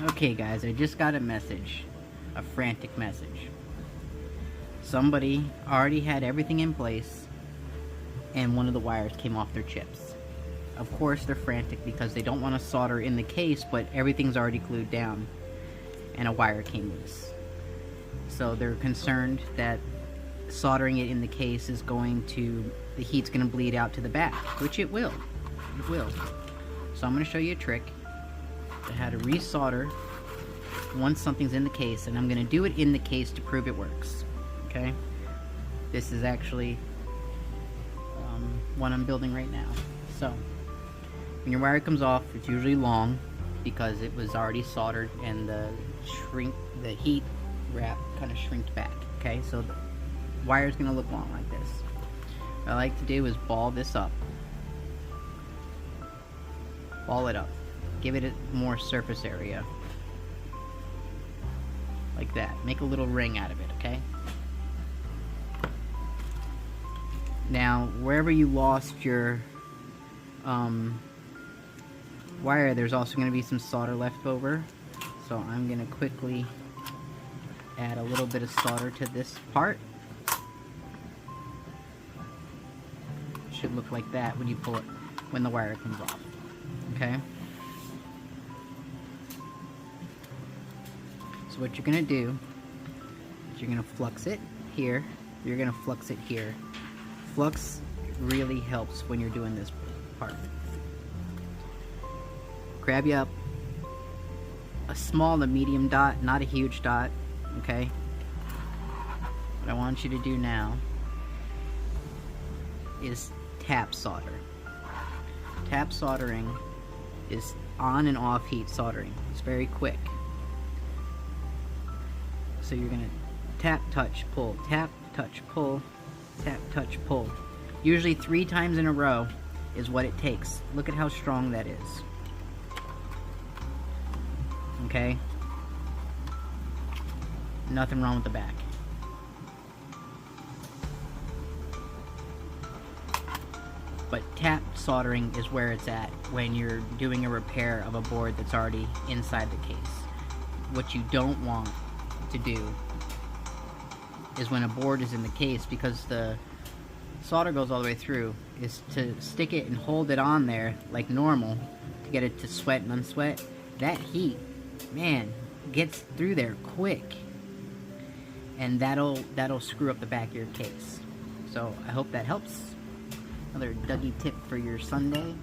Okay guys, I just got a message. A frantic message. Somebody already had everything in place and one of the wires came off their chips. Of course they're frantic because they don't want to solder in the case, but everything's already glued down and a wire came loose. So they're concerned that soldering it in the case is going to, the heat's going to bleed out to the back, which it will. It will. So I'm going to show you a trick on how to resolder once something's in the case, and I'm going to do it in the case to prove it works. Okay? This is actually one I'm building right now. So, when your wire comes off, it's usually long because it was already soldered and the heat wrap kind of shrinked back. Okay, so the wire's going to look long like this. What I like to do is ball this up. Ball it up. Give it more surface area. Like that. Make a little ring out of it, okay? Now, wherever you lost your wire, there's also going to be some solder left over. So I'm going to quickly add a little bit of solder to this part. It should look like that when you pull it, when the wire comes off. Okay? So what you're going to do is you're going to flux it here, you're going to flux it here. Flux really helps when you're doing this part. Grab you up a small to medium dot, not a huge dot, okay? What I want you to do now is tap solder. Tap soldering is on and off heat soldering. It's very quick. So you're gonna tap, touch, pull, tap, touch, pull, tap, touch, pull. Usually 3 times in a row is what it takes. Look at how strong that is. Okay? Nothing wrong with the back. But tap soldering is where it's at when you're doing a repair of a board that's already inside the case. What you don't want to do is when a board is in the case, because the solder goes all the way through, is to stick it and hold it on there like normal to get it to sweat and unsweat. That heat, man, gets through there quick, and that'll screw up the back of your case. So I hope that helps. Another Dougie tip for your Sunday.